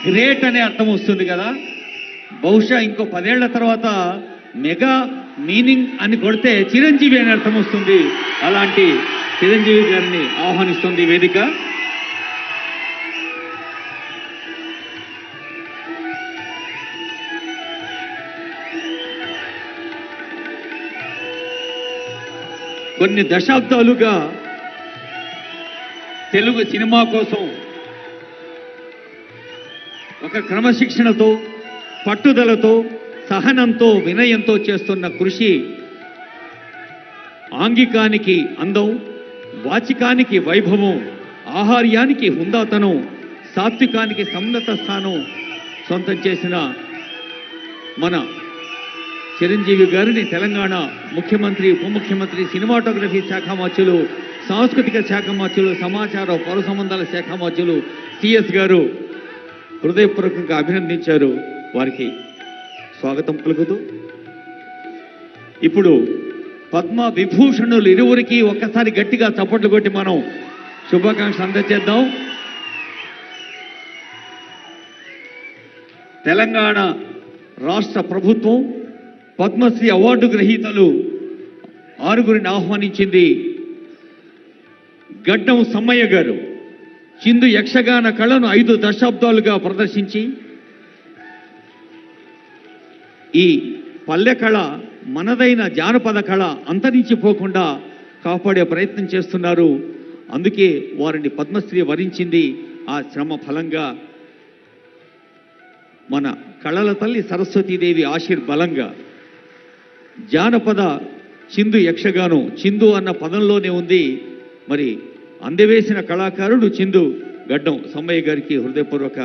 Great అనే అర్థం వస్తుంది కదా. బహుశా ఇంకో 10 ఏళ్ల తర్వాత మెగా మీనింగ్ అని కొడితే చిరంజీవి అనే అర్థం వస్తుంది. అలాంటి చిరంజీవి గారిని ఆహ్వానిస్తుంది వేదిక. కొన్ని దశాబ్దాలుగా తెలుగు సినిమా కోసం ఒక క్రమశిక్షణతో, పట్టుదలతో, సహనంతో, వినయంతో చేస్తున్న కృషి ఆంగికానికి అందం, వాచికానికి వైభవం, ఆహార్యానికి హుందాతనం, సాత్వికానికి సన్నత స్థానం సొంతం చేసిన మన చిరంజీవి గారిని తెలంగాణ ముఖ్యమంత్రి, ఉప ముఖ్యమంత్రి, సినిమాటోగ్రఫీ శాఖ మంత్రులు, సాంస్కృతిక శాఖ మంత్రులు, సమాచార పౌర సంబంధాల శాఖ మంత్రులు సిఎస్ గారు హృదయపూర్వకంగా అభినందించారు. వారికి స్వాగతం పలుకుతూ ఇప్పుడు పద్మ విభూషణులు ఇరువురికి ఒక్కసారి గట్టిగా చప్పట్లు కొట్టి మనం శుభాకాంక్షలు అందజేద్దాం. తెలంగాణ రాష్ట్ర ప్రభుత్వం పద్మశ్రీ అవార్డు గ్రహీతలు 6గురిని ఆహ్వానించింది. గడ్డం సమ్మయ్య గారు చిందు యక్షగాన కళను 5 దశాబ్దాలుగా ప్రదర్శించి ఈ పల్లె కళ, మనదైన జానపద కళ అంతరించిపోకుండా కాపాడే ప్రయత్నం చేస్తున్నారు. అందుకే వారిని పద్మశ్రీ వరించింది. ఆ శ్రమ ఫలంగా మన కళల తల్లి సరస్వతీదేవి ఆశీర్బలంగా జానపద చిందు యక్షగానం, చిందు అన్న పదంలోనే ఉంది. మరి అందవేసిన కళాకారుడు చిందు గడ్డం సమ్మయ్య గారికి హృదయపూర్వక